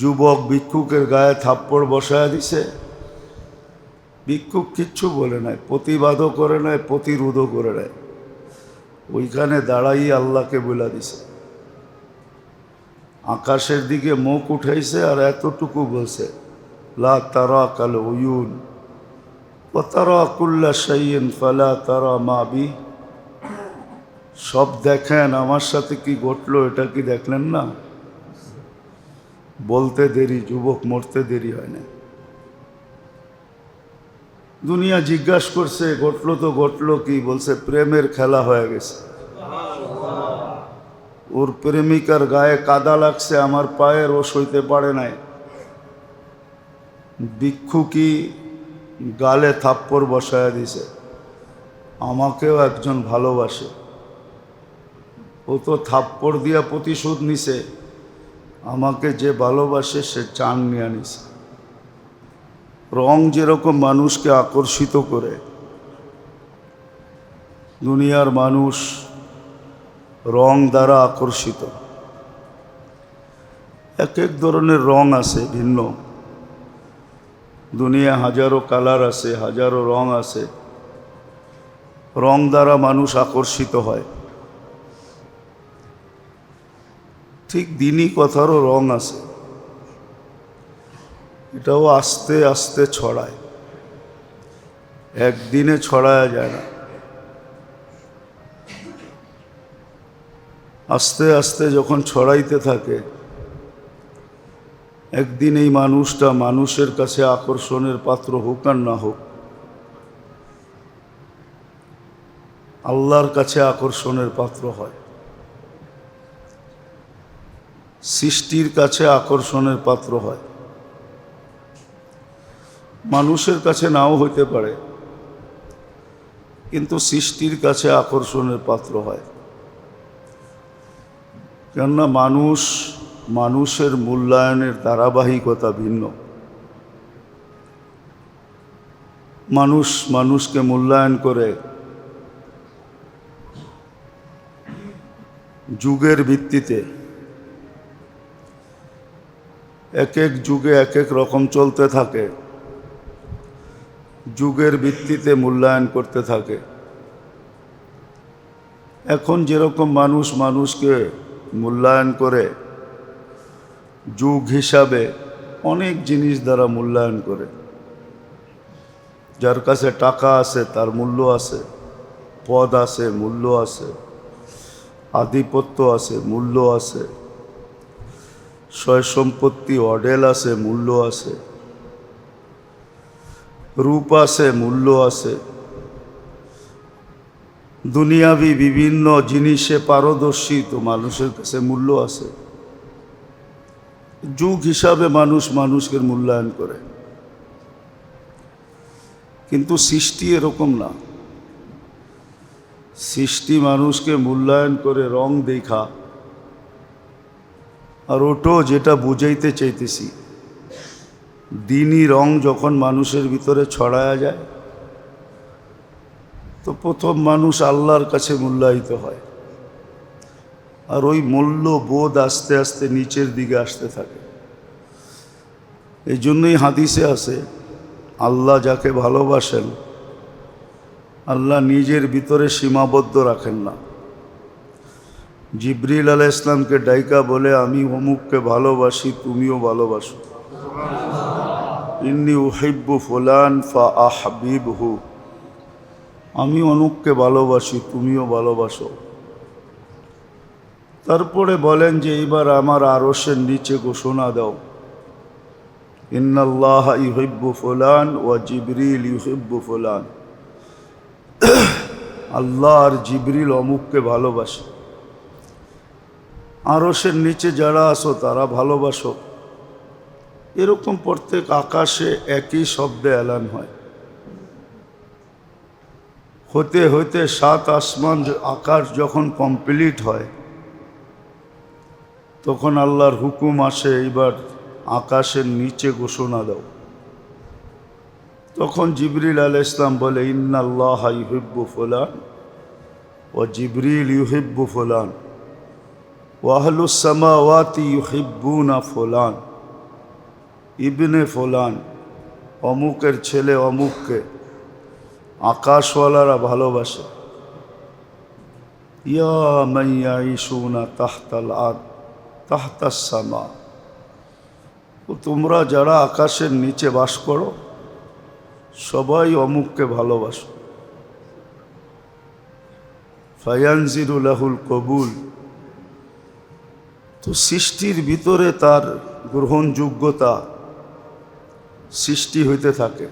যুবক ভিক্ষুকের গায়ে থাপ্পড় বসায় দিছে। ভিক্ষুক কিচ্ছু বলে নাই, প্রতিবাদও করে নাই, প্রতিরোধও করে নাই, ওইখানে দাঁড়াই আল্লাহকে বলে দিছে। আকাশের দিকে মুখ উঠাইছে আর এতটুকু বলছে, লা তারা কাল উয়ুন ওয়া তারা কুল্লা শাইইন ফালা তারা মা বি। সব দেখেন, আমার সাথে কি ঘটলো এটা কি দেখলেন না? বলতে দেরি, যুবক মরতে দেরি হয় না। দুনিয়া জিজ্ঞাসা করছে ঘটলো তো ঘটলো কি? বলছে প্রেমের খেলা হয়ে গেছে। ওর প্রেমিকার গায়ে কাদা লাগছে আমার পায়ের, ও সইতে পারে নাই। ভিক্ষুকই গালে থাপ্পড় বসায় দিছে। আমাকেও একজন ভালোবাসে, ও তো থাপ্পড় দিয়া প্রতিশোধ নিছে, আমাকে যে ভালোবাসে সে চান নিয়ে নিছে। রং যেরকম মানুষকে আকর্ষিত করে, দুনিয়ার মানুষ রং দ্বারা আকর্ষিত। এক এক ধরনের রং আছে ভিন্ন, দুনিয়া হাজারো কালার আছে, হাজারো রং আছে। রং দ্বারা মানুষ আকর্ষিত হয়। ঠিক দিনই কথারও রং আছে, এটাও আস্তে আস্তে ছড়ায়, একদিনে ছড়ায়া যায় না। আস্তে আস্তে যখন ছড়াইতে থাকে, একদিন এই মানুষটা মানুষের কাছে আকর্ষণের পাত্র হোক আর না হোক, আল্লাহর কাছে আকর্ষণের পাত্র হয়, সৃষ্টির কাছে আকর্ষণের পাত্র হয়। মানুষের কাছে নাও হইতে পারে, কিন্তু সৃষ্টির কাছে আকর্ষণের পাত্র হয়। কেননা মানুষের মূল্যায়নের ধারাবাহিকতা ভিন্ন। মানুষকে মূল্যায়ন করে যুগের ভিত্তিতে। এক এক যুগে এক এক রকম চলতে থাকে, যুগের ভিত্তিতে মূল্যায়ন করতে থাকে। এখন যেরকম মানুষকে মূল্যায়ন করে, যুগ হিসাবে অনেক জিনিস দ্বারা মূল্যায়ন করে। যার কাছে টাকা আছে তার মূল্য আছে, পদ আছে মূল্য আছে, আধিপত্য আছে মূল্য আছে, সয় সম্পত্তি অডেল আছে মূল্য আছে, রূপ আছে মূল্য আছে, দুনিয়াবি বিভিন্ন জিনিসে পারদর্শী, তো মানুষের কাছে মূল্য আছে। যুগ হিসাবে মানুষকে মূল্যায়ন করে। কিন্তু সৃষ্টি এরকম না। সৃষ্টি মানুষকে মূল্যায়ন করে রং দেখা। আর ওটাও যেটা বুঝাইতে চাইতেছি, দিনই রং যখন মানুষের ভিতরে ছড়ায়া যায়, তো প্রথম মানুষ আল্লাহর কাছে মূল্যায়িত হয়, আর ওই মূল্যবোধ আস্তে আস্তে নিচের দিকে আসতে থাকে। এই জন্যই হাদিসে আছে, আল্লাহ যাকে ভালোবাসেন, আল্লাহ নিজের ভিতরে সীমাবদ্ধ রাখেন না। জিবরিল আলাইহিস সালামকে ডাইকা বলে, আমি অমুককে ভালোবাসি, তুমিও ভালোবাসো। ইন্নী উহিব্বু ফুলান ফা আহবিবহু, আমি অমুককে ভালোবাসি, তুমিও ভালোবাসো। তারপরে বলেন যে এইবার আমার আরশের নিচে ঘোষণা দাও, ইন্নাল্লাহা ইউহিব্বু ফুলান ওয়া জিবরিল ইউহিব্বু ফুলান, আল্লাহ আর জিবরিল অমুককে ভালোবাসে। আরশের নিচে যারা আসো তারা ভালোবাসো। এরকম প্রত্যেক আকাশে একই শব্দে এলান হয়। হতে হতে 7 আসমান আকাশ যখন কমপ্লিট হয়, তখন আল্লাহর হুকুম আসে, এইবার আকাশের নিচে ঘোষণা দাও। তখন জিবরিল আলাইহিস সালাম বলে, ইন্নাল্লাহা ইউহিব্বু ফুলান ওয়া জিবরিল ইউহিব্বু ফুলান ওয়া আহলুস সামাওয়াতি ইউহিব্বুনা ফুলান। ইবনে ফলান, অমুকের ছেলে অমুককে আকাশওয়ালারা ভালোবাসে। ইয়া মান ইয়াইশুনা তাহতাল আরদ তাহতাস সামা, তোমরা যারা আকাশের নিচে বাস করো সবাই অমুককে ভালোবাসো। ফায়ানজিরু লাহুল কবুল, তো সৃষ্টির ভিতরে তার গ্রহণযোগ্যতা সৃষ্টি হইতে থাকে।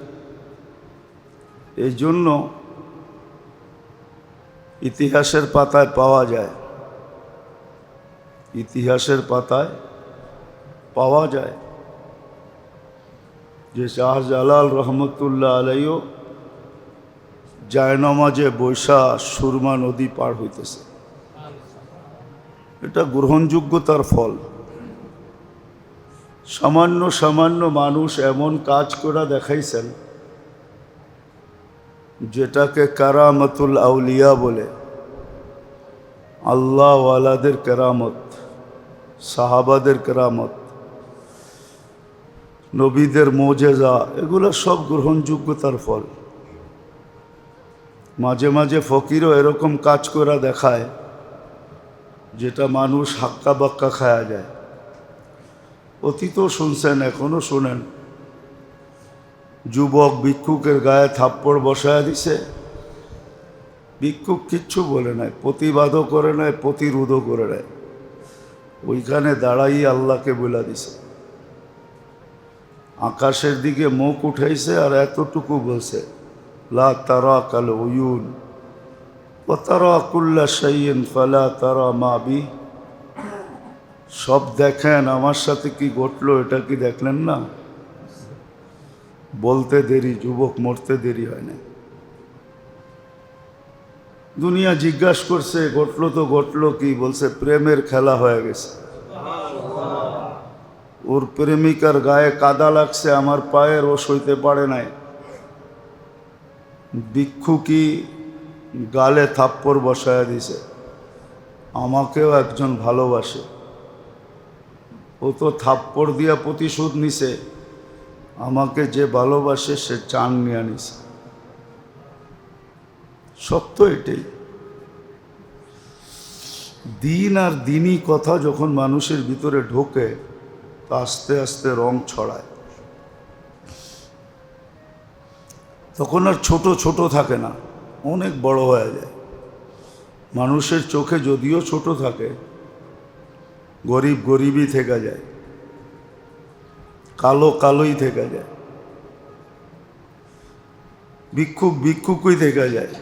এই জন্য ইতিহাসের পাতায় পাওয়া যায়, ইতিহাসের পাতায় পাওয়া যায় যে শাহজালাল রহমতুল্লাহ আলাইও জায়নামাজে বৈশা সুরমা নদী পার হইতেছে। এটা গ্রহণযোগ্যতার ফল। সামান্য সামান্য মানুষ এমন কাজ করে দেখাইছেন যেটাকে কারামতুল আউলিয়া বলে। আল্লাহওয়ালাদের কেরামত, সাহাবাদের কেরামত, নবীদের মোজেজা, এগুলো সব গ্রহণযোগ্যতার ফল। মাঝে মাঝে ফকিরও এরকম কাজ করে দেখায় যেটা মানুষ হাক্কা বাক্কা খায়া যায়। অতীতও শুনছেন, এখনও শুনেন। যুবক ভিক্ষুকের গায়ে থাপ্পড় বসায় দিছে, ভিক্ষুক কিচ্ছু বলে নাই, প্রতিবাদও করে নাই, প্রতিরোধও করে নাই, ওইখানে দাঁড়াই আল্লাহকে বলে দিছে। আকাশের দিকে মুখ উঠাইছে আর এতটুকু বলছে, লা তারা কাল উয়ুন ওয়া তারা কুল্লা শাইইন ফালা তারা মা বি। সব দেখেন, আমার সাথে কি ঘটলো এটা কি দেখলেন না? বলতে দেরি, যুবক মরতে দেরি হয় না। দুনিয়া জিজ্ঞাসা করছে ঘটলো তো ঘটলো কি? বলছে প্রেমের খেলা হয়ে গেছে। ওর প্রেমিকার গায়ে কাদা লাগছে, আমার পায়ের, ও সইতে পারে নাই। ভিক্ষুকী গালে থাপ্পড় বসায় দিছে, আমাকেও একজন ভালোবাসে। ও তো থাপ্পড় দিয়া প্রতিশোধ নিছে, আমাকে যে ভালোবাসে সে চান নিয়ে নিছে। সত্য এটাই। দিন আর দিনই কথা যখন মানুষের ভিতরে ঢোকে তা আস্তে আস্তে রং ছড়ায়। তখন আর ছোট ছোট থাকে না, অনেক বড় হয়ে যায়। মানুষের চোখে যদিও ছোট থাকে, গরিব গরিবই থেকে যায়, কালো কালোই থেকে যায়, ভিক্ষুক ভিক্ষুকই থেকে যায়।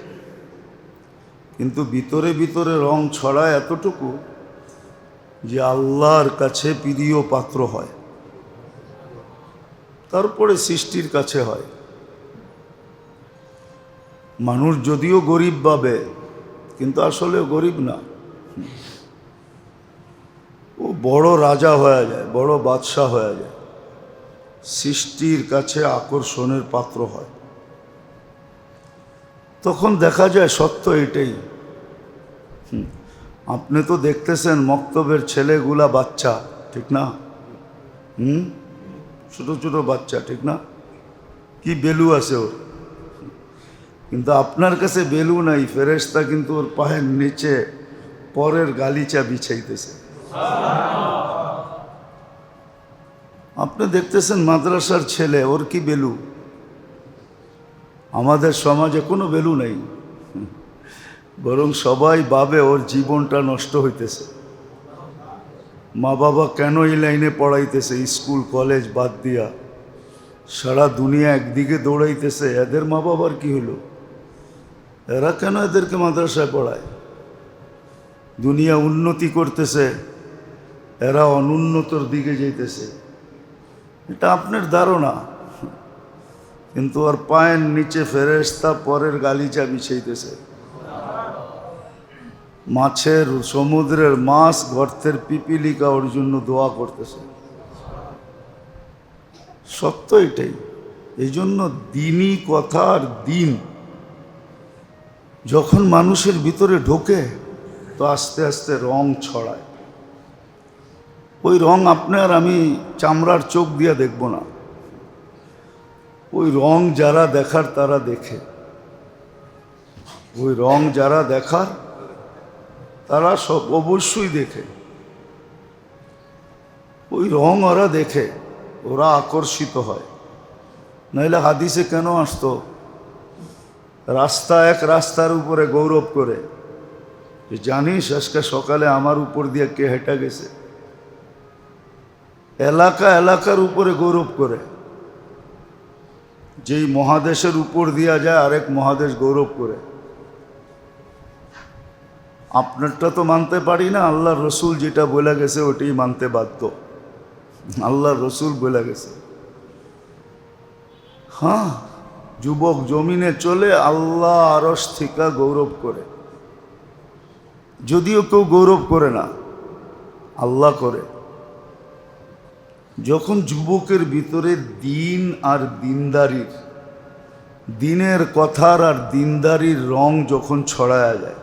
কিন্তু ভিতরে ভিতরে রং ছড়ায় এতটুকু যে আল্লাহর কাছে প্রিয় পাত্র হয়, তারপরে সৃষ্টির কাছে হয়। মানুষ যদিও গরিব ভাবে, কিন্তু আসলে গরিব না, ও বড় রাজা হয়ে যায়, বড় বাদশাহ হয়ে যায়, সৃষ্টির কাছে আকর্ষণের পাত্র হয়। তখন দেখা যায় সত্য এটাই। আপনি তো দেখতেছেন মক্তবের ছেলেগুলা বাচ্চা, ঠিক না? ছোট ছোট বাচ্চা, ঠিক না? কি বেলু আছে ওর, কিন্তু আপনার কাছে বেলু নাই। ফেরেশতা কিন্তু ওর পায়ের নিচে পরের গালিচা বিছাইতেছে। আপনি দেখতেছেন মাদ্রাসার ছেলে, ওর কি বেলু? আমাদের সমাজে কোনো বেলু নেই, বরং সবাই ভাবে ওর জীবনটা নষ্ট হইতেছে। মা বাবা কেন এই লাইনে পড়াইতেছে, স্কুল কলেজ বাদ দিয়া সারা দুনিয়া একদিকে দৌড়াইতেছে, এদের মা বাবার কি হলো? এরা কেন এদেরকে মাদ্রাসায় পড়ায়? দুনিয়া উন্নতি করতেছে, এরা অনুন্নতর দিকে যাইতেছে। এটা আপনার ধারণা, কিন্তু ওর পায়ের নিচে ফেরেশতা পরের গালিচা বিছাইতেছে। মাছের, সমুদ্রের মাছ, গর্তের পিপিলিকা ওর জন্য দোয়া করতেছে। সত্য এটাই। এই জন্য দিনই কথা আর দিন যখন মানুষের ভিতরে ঢোকে তো আস্তে আস্তে রং ছড়ায়। ওই রং আপনি আর আমি চামড়ার চোখ দিয়ে দেখব না। ওই রং যারা দেখার তারা দেখে, ওই রং যারা দেখার তারা সব অবশ্যই দেখে। ওই রং ওরা দেখে, ওরা আকর্ষিত হয়। নাহলে হাদিসে কেন আসতো রাস্তা এক রাস্তার উপরে গৌরব করে, জানিস আজকে সকালে আমার উপর দিয়ে কে হেঁটে গেছে। এলাকা এলাকার উপরে গৌরব করে, যেই মহাদেশের উপর দিয়া যায় আরেক মহাদেশ গৌরব করে। আপনারটা তো মানতে পারি না, আল্লাহর রসুল যেটা বলে গেছে ওটাই মানতে বাধ্য। আল্লাহর রসুল বলে গেছে। হ্যাঁ, যুবক জমিনে চলে, আল্লাহ আরশ থেকে গৌরব করে। যদিও কেউ গৌরব করে না, আল্লাহ করে। যখন যুবকের ভিতরে দিন আর দিনদারির, দিনের কথার আর দিনদারির রং যখন ছড়ায়া যায়,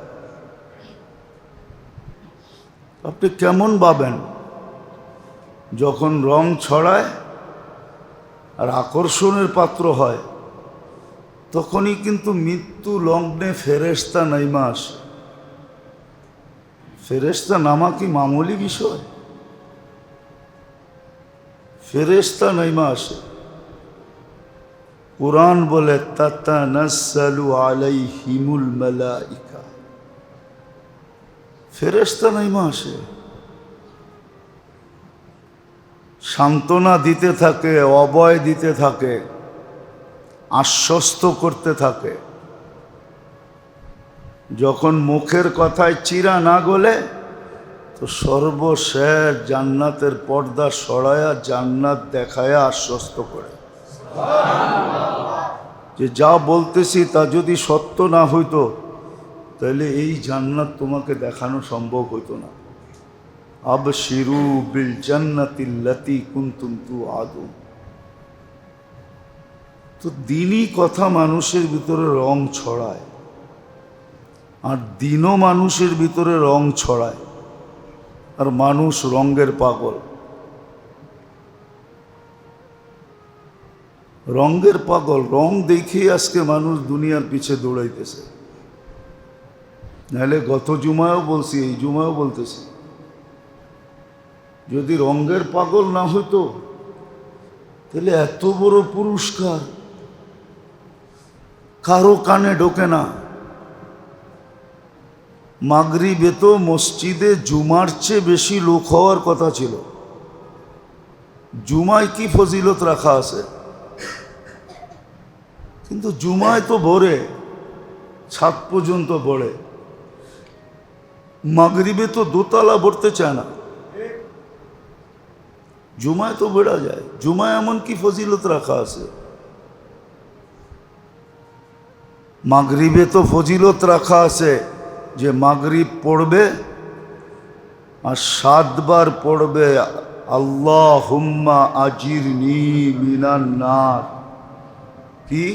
আপনি কেমন ভাবেন যখন রং ছড়ায় আর আকর্ষণের পাত্র হয়, তখনই কিন্তু মৃত্যু লগ্নে ফেরেশতা নাইমা আসে। ফেরেশতা নামা কি মামুলি বিষয়? ফেরেশতা নাইমা আসে। কুরআন বলে তাতানাজ্জালু আলাইহিমুল মালাইকা, ফেরেশতা নাইমা আসে, সান্ত্বনা দিতে থাকে, অভয় দিতে থাকে, আশ্বস্ত করতে থাকে। যখন মুখের কথায় চিরা না গলে, তো সর্বশেষ জান্নাতের পর্দা সরায়া জান্নাত দেখায়া আশ্বস্ত করে যে যা বলতেছি তা যদি সত্য না হইতো তাহলে এই জান্নাত তোমাকে দেখানো সম্ভব হইতো না। আবশিরু বিল জান্নাতিল্লাতী কুনতুম তুআদুন। তো দিনই কথা মানুষের ভিতরে রং ছড়ায়, আর দিনও মানুষের ভিতরে রং ছড়ায়, আর মানুষ রঙের পাগল। রঙের পাগল, রং দেখেই আজকে মানুষ দুনিয়ার পিছে দৌড়াইতেছে। নাহলে গত জুমায়ও বলছি, এই জুমায়ও বলতেছি, যদি রঙের পাগল না হইতো তাহলে এত বড় পুরস্কার কারো কানে ঢোকে না। মাগরিবে তো মসজিদে জুমার চেয়ে বেশি লোক হওয়ার কথা ছিল। জুমায় কি ফজিলত রাখা আছে, কিন্তু জুমায় তো ভরে, ছাদ পর্যন্ত ভরে। মাগরিবে তো দোতলা ভরতে চায় না, জুমায় তো বেড়া যায়। জুমায় এমন কি ফজিলত রাখা আছে? মাগরিবে তো ফজিলত রাখা আছে যে মাগরিব পড়বে আর 7 বার পড়বে আল্লাহুম্মা আজিরনি মিনান নার। কি?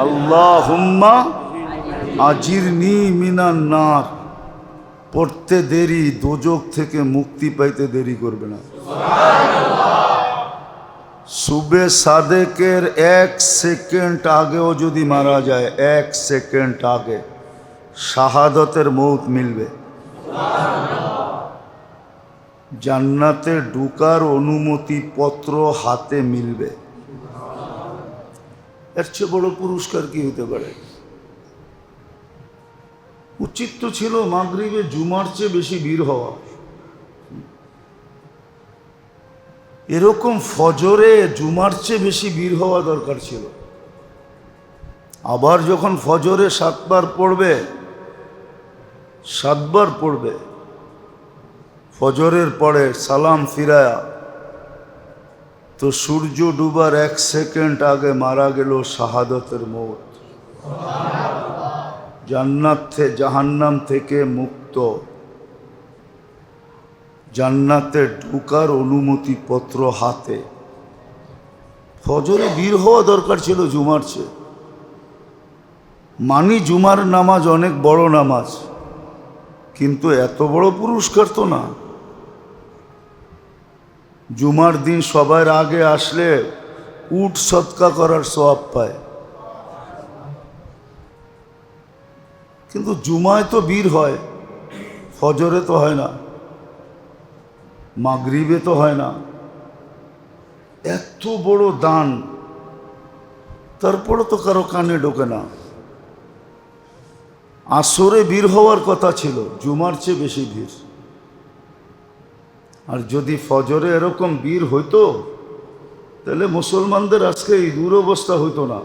আল্লাহুম্মা আজিরনি মিনান নার। পড়তে দেরি দোজখ থেকে মুক্তি পাইতে দেরি করবে না। সুবে সাদেকের 1 সেকেন্ড আগেও যদি মারা যায়, 1 সেকেন্ড আগে শাহাদতের মৌত মিলবে। জান্নাতে ঢুকার অনুমতি পত্র হাতে মিলবে। এর চেয়ে বড় পুরস্কার কি হতে পারে? উচিত তো ছিল মাগরিবে জুমার চেয়ে বেশি ভিড় হওয়া। এরকম ফজরে জুমার চেয়ে বেশি ভিড় হওয়া দরকার ছিল। আবার যখন ফজরে 7 বার পড়বে, 7 বার পড়বে, ফজরের পরে সালাম ফিরায়া, তো সূর্য ডুবার 1 সেকেন্ড আগে মারা গেল শাহাদতের মৌত। জাহান্নাম থেকে মুক্ত, জান্নাতে ঢুকার অনুমতি পত্র হাতে। ফজরে ভিড় হওয়া দরকার ছিল জুমার চেয়ে। মানি জুমার নামাজ অনেক বড় নামাজ, কিন্তু এত বড় পুরস্কার তো না। জুমার দিন সবার আগে আসলে উট সদকা করার সওয়াব পায়, কিন্তু জুমায় তো ভিড় হয়, ফজরে তো হয় না, মাগরিবে তো হয় না। এত বড় দান, তারপরে তো কারো কানে ঢোকে না। আসরে ভিড় হওয়ার কথা ছিল, জুমার চেয়ে বেশি ভিড়। আর যদি ফজরে এরকম ভিড় হইতো তাহলে মুসলমানদের আজকে এই দুরবস্থা হইতো না।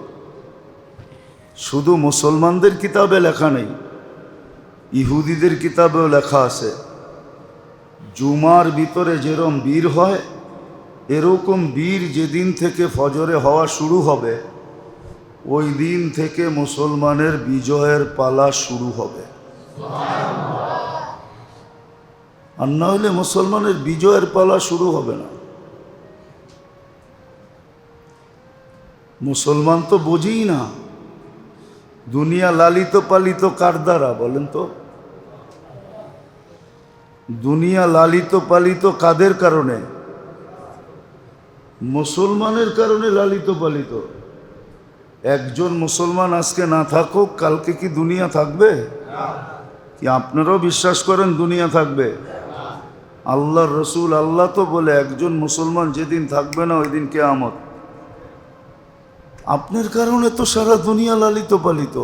শুধু মুসলমানদের কিতাবে লেখা নেই, ইহুদিদের কিতাবেও লেখা আছে, জুমার ভিতরে যেরকম ভিড় হয় এরকম ভিড় যেদিন থেকে ফজরে হওয়া শুরু হবে ওই দিন থেকে মুসলমানের বিজয়ের পালা শুরু হবে। আর না হলে মুসলমানের বিজয়ের পালা শুরু হবে না। মুসলমান তো বোঝেই না দুনিয়া লালিত পালিত কার দ্বারা, বলেন তো? দুনিয়া লালিত পালিত কাদের কারণে? মুসলমানের কারণে লালিত পালিত। একজন মুসলমান আজকে না থাকুক, কালকে কি দুনিয়া থাকবে? কি আপনারাও বিশ্বাস করেন দুনিয়া থাকবে? আল্লাহর রসুল, আল্লাহ তো বলে একজন মুসলমান যেদিন থাকবে না ওই দিন কিয়ামত। আপনার কারণে তো সারা দুনিয়া লালিত পালিত।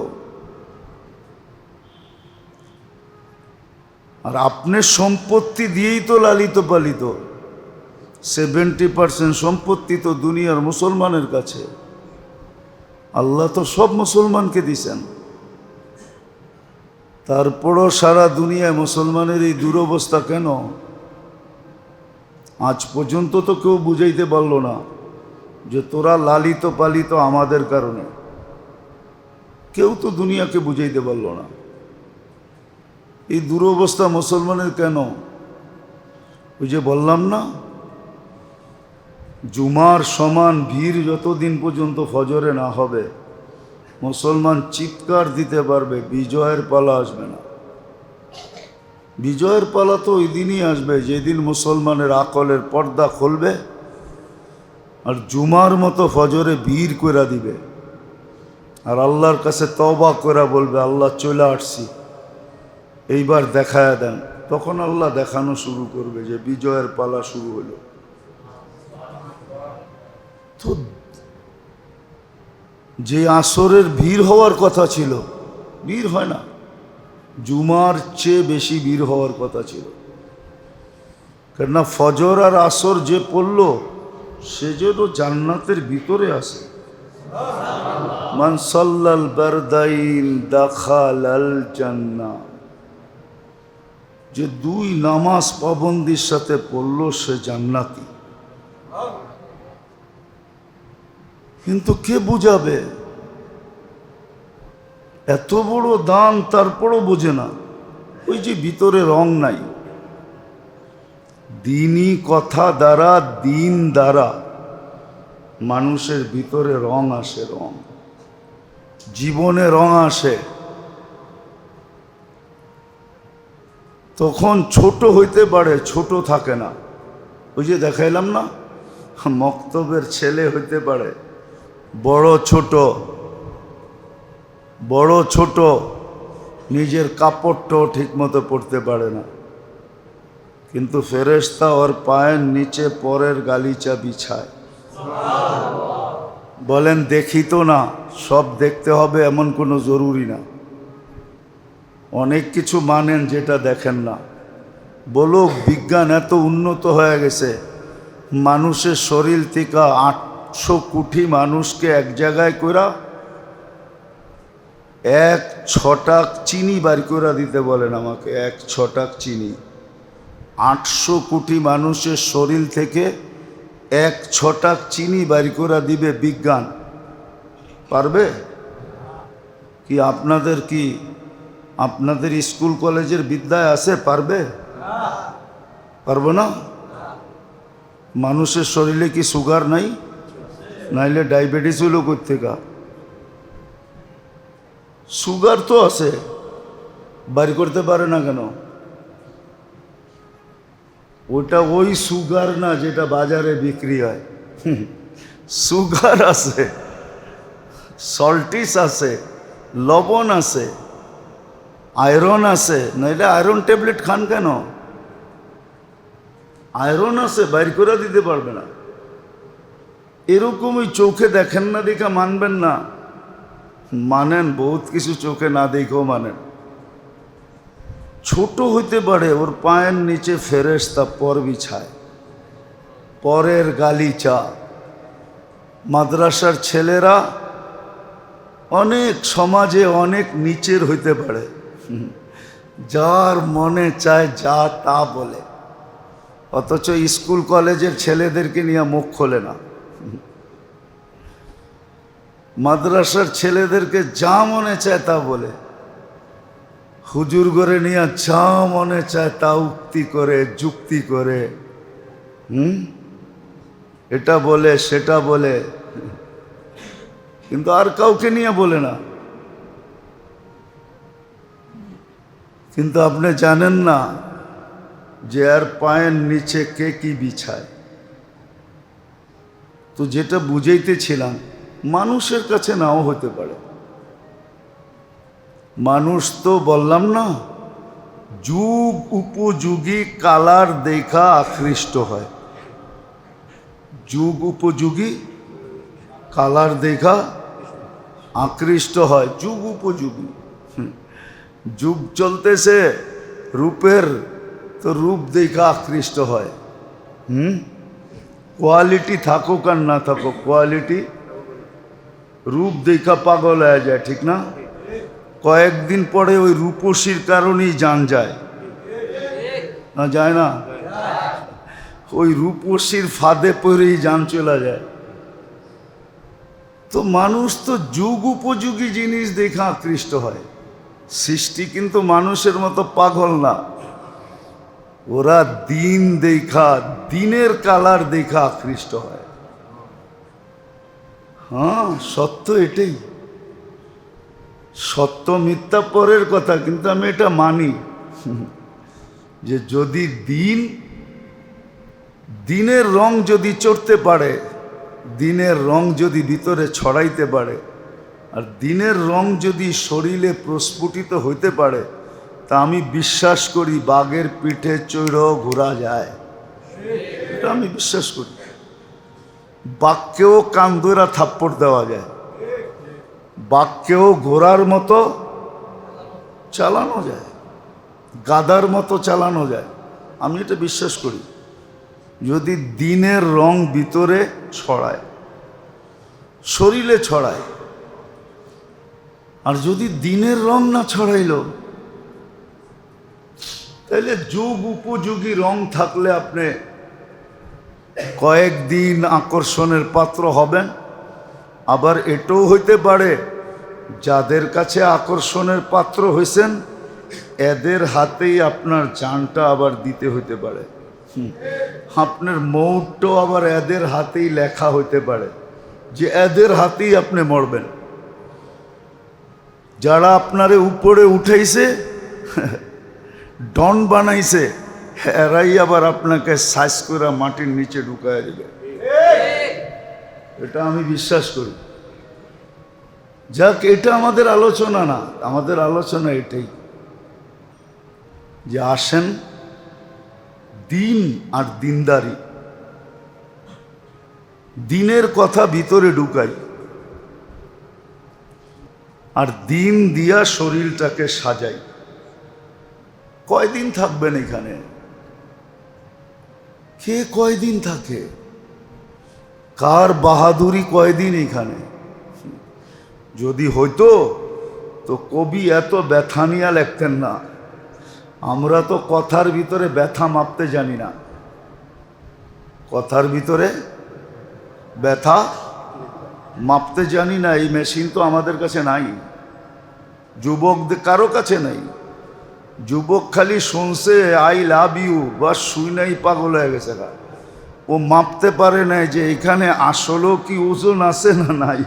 আর আপনার সম্পত্তি দিয়েই তো লালিত পালিত। 70% সম্পত্তি তো দুনিয়ার মুসলমানের কাছে। আল্লাহ তো সব মুসলমানকে দিছেন, তারপরও সারা দুনিয়ায় মুসলমানের এই দুরবস্থা কেন? আজ পর্যন্ত তো কেউ বুঝাইতে পারল না যে তোরা লালিত পালিত আমাদের কারণে। কেউ তো দুনিয়াকে বুঝাইতে পারল না এই দুরবস্থা মুসলমানের কেন। ওই যে বললাম না, জুমার সমান ভিড় যতদিন পর্যন্ত ফজরে না হবে মুসলমান চিৎকার দিতে পারবে, বিজয়ের পালা আসবে না। বিজয়ের পালা তো ওই দিনই আসবে যেদিন মুসলমানের আকলের পর্দা খুলবে আর জুমার মতো ফজরে ভিড় করে দিবে আর আল্লাহর কাছে তওবা করে বলবে, আল্লাহ চলে আসছি, এইবার দেখায়া দেন। তখন আল্লাহ দেখানো শুরু করবে যে বিজয়ের পালা শুরু হলো। তো যে আসরের ভিড় হওয়ার কথা ছিল ভিড় হয় না, জুমার চেয়ে বেশি ভিড় হওয়ার কথা ছিল। কেননা ফজর আর আসর যে পড়ল সে যেন জান্নাতের ভিতরে আছে। মান সাল্লাল বারদাইন দাখালাল জান্নাহ, যে দুই নামাজ পাবন্দির সাথে পড়ল সে জান্নাতি। কিন্তু কে বুঝাবে? এত বড় দান তারপরও বোঝে না। ওই যে ভিতরে রং নাই। দিনই কথা দ্বারা, দিন দ্বারা মানুষের ভিতরে রং আসে, রং জীবনে রং আসে। তখন ছোট হইতে পারে, ছোট থাকে না। ওই যে দেখাইলাম না, মক্তবের ছেলে হইতে পারে বড় ছোট, বড় ছোট, নিজের কাপড়টাও ঠিক মতো পরতে পারে না, কিন্তু ফেরেশতা ওর পায়ের নিচে পরের গালিচা বিছায়। বলেন দেখি তো না, সব দেখতে হবে এমন কোনো জরুরি না। অনেক কিছু মানেন যেটা দেখেন না। বলুক বিজ্ঞান এত উন্নত হয়ে গেছে, মানুষের শরীর থেকে 800 কোটি মানুষকে এক জায়গায় কইরা 1 ছটাক চিনি বার করে দিতে বলেন আমাকে, 1 ছটাক চিনি। 800 কোটি মানুষের শরীর থেকে 1 ছটাক চিনি বার করে দিবে বিজ্ঞান। পারবে কি? আপনাদের স্কুল কলেজের বিদ্যায় আছে? পারবে? পারবো না। মানুষের শরীরে কি সুগার নাই? নাইলে ডায়াবেটিস হইল কোত্থেকা? সুগার তো আছে, বাড়ি করতে পারে না কেন? ওটা ওই সুগার না যেটা বাজারে বিক্রি হয়। সুগার আছে, সল্টিস আছে, লবণ আছে, আয়রন আছে। নাইলে আয়রন ট্যাবলেট খান কেন? আয়রন আছে, বাইর করে দিতে পারবে না। এরকমই চোখে দেখেন না দেখা মানবেন না? মানেন, বহুত কিছু চোখে না দেখেও মানেন। ছোট হইতে পারে, ওর পায়ের নিচে ফেরেশতা পর বিছায়, পরের গালিচা। মাদ্রাসার ছেলেরা অনেক সমাজে অনেক নিচের হইতে পারে, যার মনে চায় যা তা বলে, অথচ স্কুল কলেজের ছেলেদেরকে নিয়ে মুখ খোলে না। মাদ্রাসার ছেলেদেরকে যা মনে চায় তা বলে, হুজুর করে নিয়ে যা মনে চায় তা উক্তি করে, যুক্তি করে, এটা বলে সেটা বলে, কিন্তু আর কাউকে নিয়ে বলে না। কিন্তু আপনি জানেন না যে আর পায়ের নিচে কে কি বিছায়। তো যেটা বুঝাইতেছিলাম, মানুষের কাছে নাও হতে পারে। মানুষ তো বললাম না, যুগ উপযোগী কালার দেখা আকৃষ্ট হয়। যুগ উপযোগী কালার দেখা আকৃষ্ট হয়, যুগ উপযোগী। যুগ চলতেছে রূপের, তো রূপ দেখা আকৃষ্ট হয়। কোয়ালিটি থাকুক আর না থাকুক, কোয়ালিটি রূপ দেখা পাগল হয়ে যায়, ঠিক না? কয়েকদিন পরে ওই রূপসীর কারণেই জান যায় না, যায় না? ওই রূপসীর ফাঁদে পড়েই জান চলে যায়। তো মানুষ তো যুগ উপযোগী জিনিস দেখা আকৃষ্ট হয়। সৃষ্টি কিন্তু মানুষের মতো পাগল না, ওরা দিন দেখা, দিনের কালার দেখা আকৃষ্ট হয়। হ্যাঁ, সত্য এটাই। সত্য মিথ্যা পরের কথা, কিন্তু আমি এটা মানি যে যদি দিনের রং যদি চড়তে পারে, দিনের রং যদি ভিতরে ছড়াইতে পারে, আর দিনের রং যদি শরীরে প্রস্ফুটিত হইতে পারে, তা আমি বিশ্বাস করি বাঘের পিঠে চড়েও ঘোরা যায়। এটা আমি বিশ্বাস করি। বাঘকেও কান ধরে থাপ্পড় দেওয়া যায়, বাঘকেও ঘোড়ার মতো চালানো যায়, গাধার মতো চালানো যায়। আমি এটা বিশ্বাস করি, যদি দিনের রং ভিতরে ছড়ায়, শরীরে ছড়ায়। আর যদি দিনের রং না ছড়াইল, তাহলে যুগ উপযোগী রং থাকলে আপনি কয়েকদিন আকর্ষণের পাত্র হবেন। আবার এটাও হইতে পারে যাদের কাছে আকর্ষণের পাত্র হয়েছেন, এদের হাতেই আপনার জানটা আবার দিতে হইতে পারে। আপনার মৌটও আবার এদের হাতেই লেখা হইতে পারে যে এদের হাতেই আপনি মরবেন। যারা আপনারে উপরে উঠাইছে, ডন বানাইছে, এরাই আবার আপনাকে সাইজ করে মাটির নিচে ঢুকায় দেবে। এটা আমি বিশ্বাস করি। যাক, এটা আমাদের আলোচনা না, আমাদের আলোচনা এটাই যে আসেন দিন আর দিনদারি, দিনের কথা ভিতরে ঢুকাই, আর দিন দিয়া শরীরটাকে সাজাই। কয়দিন থাকবেন এখানে? কে কয়দিন থাকে? কার বাহাদুরি কয়দিন এখানে? যদি হইতো তো কবি এত ব্যথা নিয়ে লিখতেন না। আমরা তো কথার ভিতরে ব্যথা মাপতে জানি না, কথার ভিতরে ব্যথা মাপতে জানি না। এই মেশিন তো আমাদের কাছে নাই, যুবকদের কারো কাছে নাই। যুবক খালি শুনছে আই লাভ ইউ, বা শুই নাই পাগল হয়ে গেছে। ও মাপতে পারে না যে এখানে আসলেও কি ওজন আছে না নাই,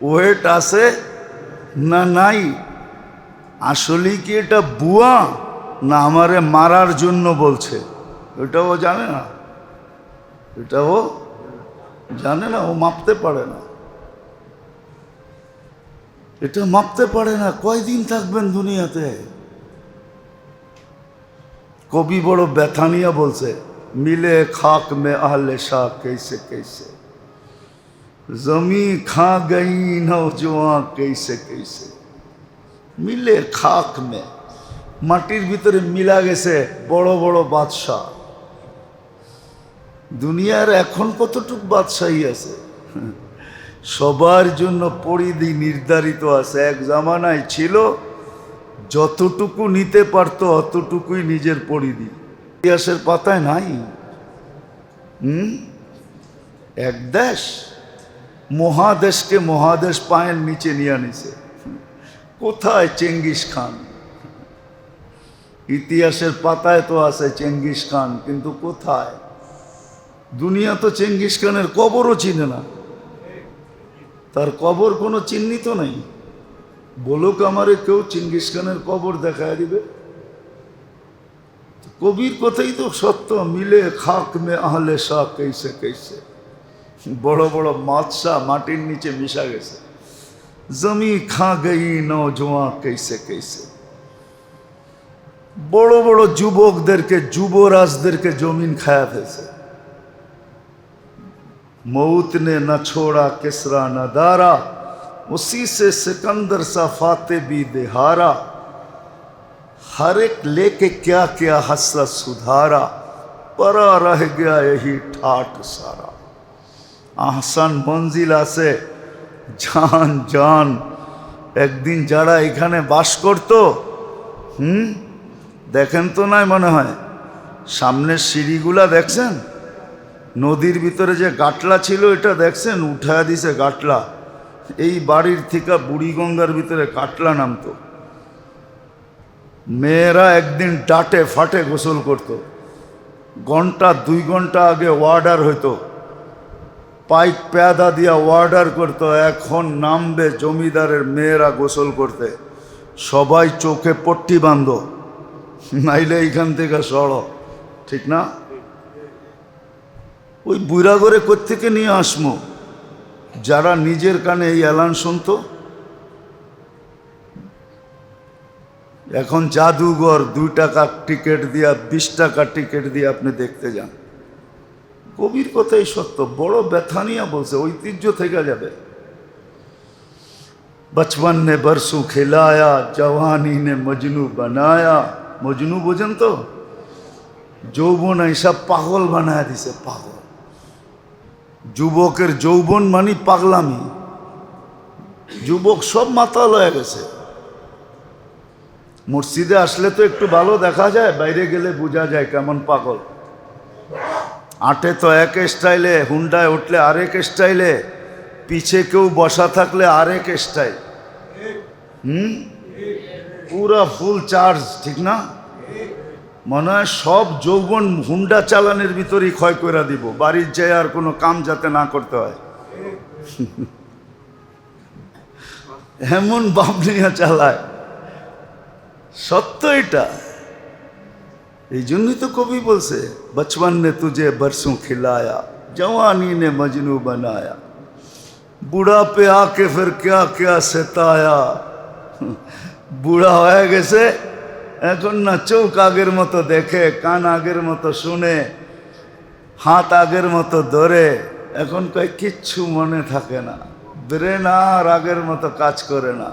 ওয়েট আছে না নাই, আসলে কি এটা বুয়া না আমারে মারার জন্য বলছে। ওটাও জানে না, এটাও জানে না, ও মাপতে পারে না, এটা মাপতে পারে না। কয়দিন থাকবেন দুনিয়াতে? কবি বড় ব্যথা নিয়ে বলছে, মিলে খাক মে আহলে শাহ कैसे कैसे, জমি খা গই নওজোয়ান कैसे कैसे, মিলে খাক মে, মাটির ভিতরে মিলা গেছে বড় বড় বাদশাহ। দুনিয়ার এখন কতটুক বাদশাহী আছে? সবার জন্য পরিধি নির্ধারিত আছে। এক জামানায় ছিল যতটুকু নিতে পারত অতটুকুই নিজের পরিধি। ইতিহাসের পাতায় নাই। এক দেশ মহাদেশকে মহাদেশ পায়ের নিচে নিয়ে নিছে। কোথায় চেঙ্গিস খান? ইতিহাসের পাতায় তো আছে চেঙ্গিস খান, কিন্তু কোথায়? দুনিয়া তো চেঙ্গিস খানের কবরও চিনে না, তার কবর কোনো চিহ্নিত নেই। বলুক আমারে কেউ চেঙ্গিস খানের কবর দেখায় দিবে। কবির কথাই তো সত্য, মিলে খাক মে আহলে শাহ कैसे कैसे, বড় বড় বাদশাহ মাটির নিচে মিশা গেছে। জমি খা গই নওজোয়ান कैसे कैसे, বড় বড় যুবকদেরকে যুবরাজদেরকে জমিন খায়া ফেলছে। मौत ने न छोड़ा किसरा न दारा, उसी से सिकंदर सा फाते भी देहारा, हर एक लेके क्या क्या हसरत सुधारा, परा रह गया यही ठाठ सारा। आहसान मंजिल आसे जान जान, একদিন যারা এখানে বাস করতো, দেখেন তো নাই মনে হয় সামনের সিঁড়িগুলা দেখছেন? নদীর ভিতরে যে গাটলা ছিল এটা দেখছেন? উঠায়া দিছে গাটলা। এই বাড়ির থেকে বুড়িগঙ্গার ভিতরে কাটলা নামতো। মেয়েরা একদিন ডাটে ফাটে গোসল করত। ঘন্টা 2 ঘন্টা আগে ওয়ার্ডার হইতো, পাইপ পেয়াদা দিয়া ওয়ার্ডার করত। এখন নামবে জমিদারের মেয়েরা গোসল করতে, সবাই চোখে পট্টি বাঁধ, নাইলে এইখান থেকে সরো, ঠিক না? ওই বুড়া করে কোত্থেকে নিয়ে আসমো যারা নিজের কানে এই এলান শুনতো? এখন জাদুঘর 2 টাকা টিকিট দিয়া 20 টাকা টিকিট দিয়ে আপনি দেখতে যান। কবির কথাই সত্য, বড় ব্যথা নিয়ে বলছে, ঐতিহ্য থেকে যাবে। बचपन ने बरसों खिलाया, जवानी ने मजनू बनाया। मजनू বোঝেন তো? যৌবন এইসব পাগল বানায় দিছে, পাগল। যুবকের যৌবন মানে পাগলামি। যুবক সব মাতাল হয়ে গেছে। মসজিদে আসলে তো একটু ভালো দেখা যায়, বাইরে গেলে বোঝা যায় কেমন পাগল। আটে তো এক স্টাইলে, হুন্ডায় উঠলে আরেক স্টাইলে, পিছে কেউ বসা থাকলে আরেক স্টাইল। পুরা ফুল চার্জ, ঠিক না? মনে হয় সব যৌবন হুন্ডা চালানের ভিতরেই ক্ষয় করে দিব, বাড়ির যায় আর কোনো কাম যাতে না করতে হয়। এমন বাপ নিয়ে চালায়, সত্য এটা। এই জন্যই তো কবি বলছে, বচপন নে তুঝে বরসোं खिलाया, जवानी ने मजनू बनाया, বুড়া पे आके फिर क्या क्या सताया। বুড়া হয়ে গেছে, এখন না চোখ আগের মতো দেখে, কান আগের মতো শুনে, হাত আগের মতো ধরে। এখন কয় কিচ্ছু মনে থাকে না, ব্রেন আর আগের মতো কাজ করে না,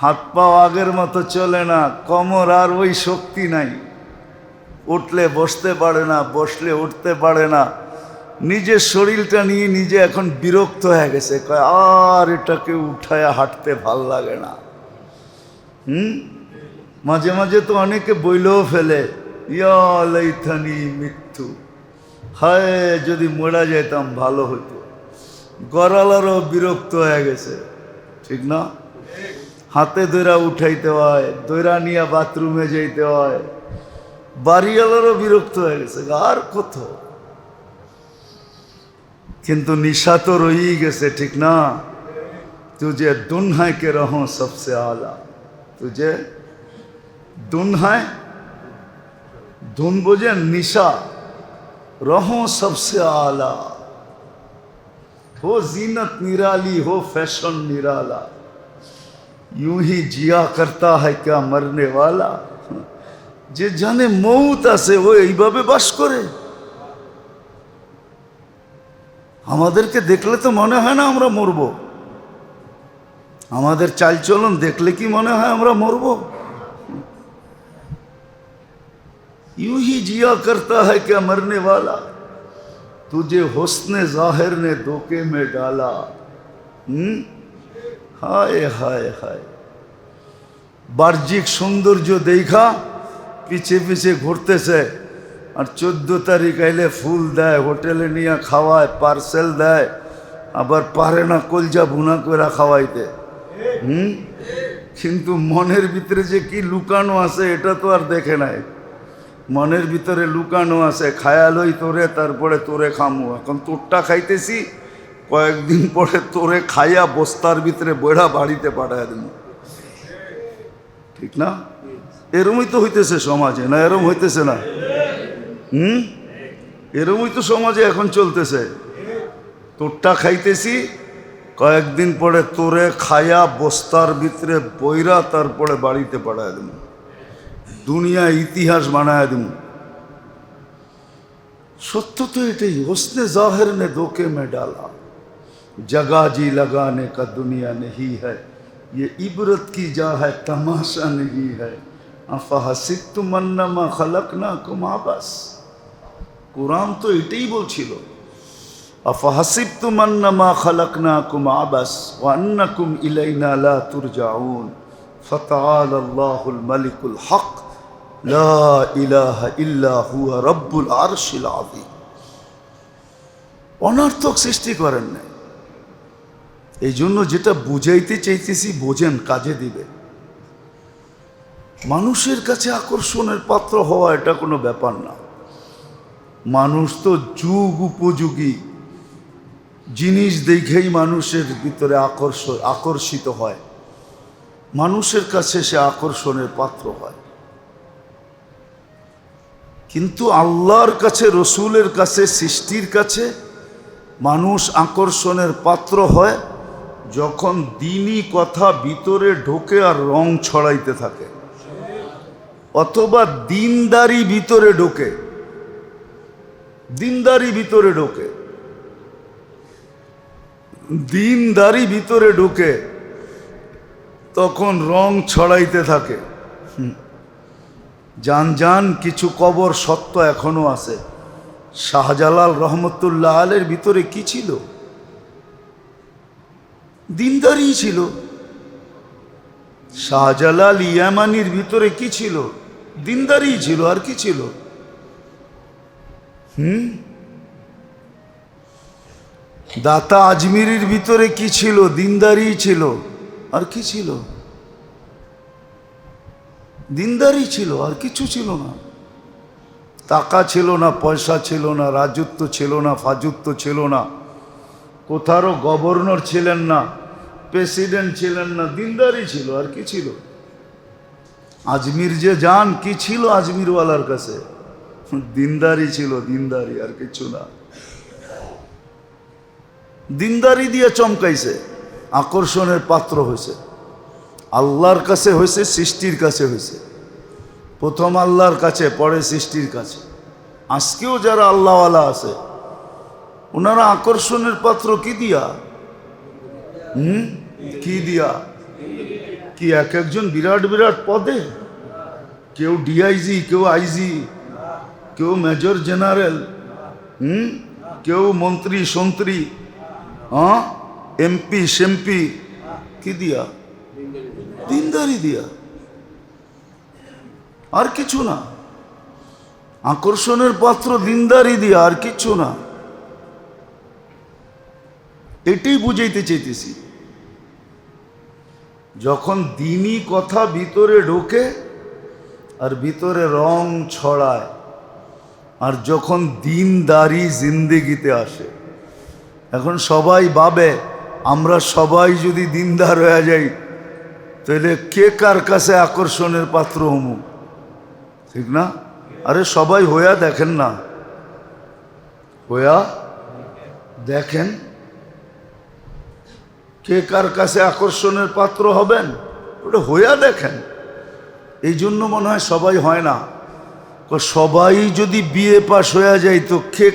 হাত পাও আগের মতো চলে না, কোমর আর ওই শক্তি নাই, উঠলে বসতে পারে না, বসলে উঠতে পারে না। নিজের শরীরটা নিয়ে নিজে এখন বিরক্ত হয়ে গেছে, কয় আর এটাকে উঠায় হাঁটতে ভাল লাগে না। মাঝে মাঝে তো অনেকে বইলেও ফেলে, ইয়া লাইথানি মৃত্যু, হায় যদি মরা যেতাম ভালো হতো। গড়ালারও বিরক্ত হয়ে গেছে, ঠিক না? হাতে দৈরা উঠাইতে হয়, দৈরা নিয়ে বাথরুমে যাইতে হয়। বাড়িওয়ালারও বিরক্ত হয়ে গেছে, আর কত। কিন্তু নিশা তো রয়েই গেছে, ঠিক না? তুঝে দুনহায় কে রহো সবসে আলা, তুঝে দুনহায় धुन बोझें निशा रहो सबसे आला, हो जीनत निराली हो फैशन निराला, यूं ही जिया करता है क्या मरने वाला। যে জানে মৌত আছে ও এইভাবে বাস করে। আমাদেরকে দেখলে তো মনে হয় না আমরা মরব, আমাদের চালচলন দেখলে কি মনে হয় আমরা মরব? यूं ही जिया करता है क्या मरने वाला, तुझे हुस्न जाहिर ने धोखे में डाला। हाय हाय हाय, বাহ্যিক সৌন্দর্য দেখা পিছে পিছে ঘুরতেছে, আর 14 তারিখ আইলে ফুল দেয়, হোটেলে নিয়ে খাওয়ায়, পার্সেল দেয়, আবার পারে না কলজা ভুনা করে খাওয়াইতে। কিন্তু মনের ভিতরে যে কি লুকানো আছে এটা তো আর দেখে নাই। মনের ভিতরে লুকানো আছে, খায়ালই তোরে, তারপরে তোরে খামু। এখন তোরটা খাইতেছি, কয়েকদিন পরে তোরে খাইয়া বস্তার ভিতরে বইড়া বাড়িতে পাঠায় দেব। ঠিক না? এরমই তো হইতেছে সমাজে, না এরম হইতেছে না? এরমই তো সমাজে এখন চলতেছে। তোরটা খাইতেছি, কয়েকদিন পরে তোরে খাইয়া বস্তার ভিতরে বইরা তারপরে বাড়িতে পাঠায় দেব, দুনিয়া ইতিহাস বানায় দেব। সত্য তো এটাই, হোসনে জাহির ने धोखे में डाला, जगह जी लगाने का दुनिया नहीं है, ये इबरत की जा है तमाशा नहीं है। अफहसिबतुम अन्नमा खलकनाकुम आबस, कुरान तो এটাই বলছিল। अफहसिबतुम अन्नमा खलकनाकुम आबस व अन्नकुम इलैना ला तुरजाऊन फतआला अल्लाहुल मलिकुल हक ला इलाहा इल्ला हुवा रब्बुल आरशिल आज़ीम। অনর্থক সৃষ্টি করেন না। এই জন্য যেটা বুঝাইতে চাইতেছি বোঝেন, কাজে দিবে। মানুষের কাছে আকর্ষণের পাত্র হওয়া এটা কোনো ব্যাপার না। মানুষ তো যুগ উপযোগী জিনিস দেখেই মানুষের ভিতরে আকর্ষিত হয়, মানুষের কাছে সে আকর্ষণের পাত্র হয়। কিন্তু আল্লাহর কাছে, রসুলের কাছে, সৃষ্টির কাছে মানুষ আকর্ষণের পাত্র হয় যখন দ্বীনি কথা ভিতরে ঢোকে আর রং ছড়াইতে থাকে, অথবা দিনদারি ভিতরে ঢোকে। দিনদারি ভিতরে ঢোকে, দিনদারি ভিতরে ঢোকে, তখন রং ছড়াইতে থাকে। জান জান কিছু কবর সত্য এখনো আছে। শাহজালাল রহমতুল্লাহ আলের ভিতরে কি ছিল? দিনদারি ছিল। শাহজালাল ইয়ামানির ভিতরে কি ছিল? দিনদারি ছিল, আর কি ছিল? দাতা আজমিরির ভিতরে কি ছিল? দিনদারি ছিল, আর কি ছিল? দিনদারি ছিল, আর কিছু ছিল না। টাকা ছিল না, পয়সা ছিল না, রাজত্ব ছিল না, ফাজুত্ব ছিল না, কোথারও গভর্নর ছিলেন না, প্রেসিডেন্ট ছিলেন না, দিনদারি ছিল, আর কি ছিল? আজমির যে যান, কি ছিল আজমিরওয়ালার কাছে? দিনদারি ছিল, দিনদারি, আর কিছু না। দিনদারি দিয়ে চমকাইছে, আকর্ষণের পাত্র হয়েছে। আল্লাহর কাছে হয়েছে, সৃষ্টির কাছে হয়েছে। প্রথম আল্লাহর কাছে, পরে সৃষ্টির কাছে। আজকেও যারা আল্লাহওয়ালা আছে ওনারা আকর্ষণের পাত্র কি দিয়া? কি দিয়া? কি এক একজন বিরাট বিরাট পদে? কেউ ডিআইজি, কেউ আইজি, কেউ মেজর জেনারেল, কেউ মন্ত্রী সন্ত্রী, এমপি সেমপি। কি দিয়া? দিনদারি দিয়া, আর কিছু না। আকর্ষণের পাত্র দিনদারি দিয়া, আর কিছু না। এটাই বুঝাইতে চাইতেছি। যখন দ্বীনি কথা ভিতরে ঢোকে আর ভিতরে রং ছড়ায়, আর যখন দিনদারি জিন্দেগিতে আসে, এখন সবাই ভাবে আমরা সবাই যদি দিনদার হয়ে যাই তাহলে কে কার কাছে আকর্ষণের পাত্র হমু? ঠিক না? আরে সবাই হইয়া দেখেন না, হইয়া দেখেন কে কার কাছে আকর্ষণের পাত্র হবেন, ওটা হইয়া দেখেন। এই জন্য মনে হয় সবাই হয় না। সবাই যদি বিয়ে পাশ হয়ে যায় তো কে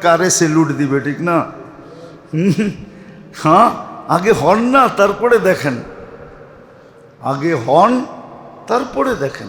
কারে সেলুট দিবে, ঠিক না? হ্যাঁ, আগে হন না, তারপরে দেখেন, আগে হন তারপরে দেখেন।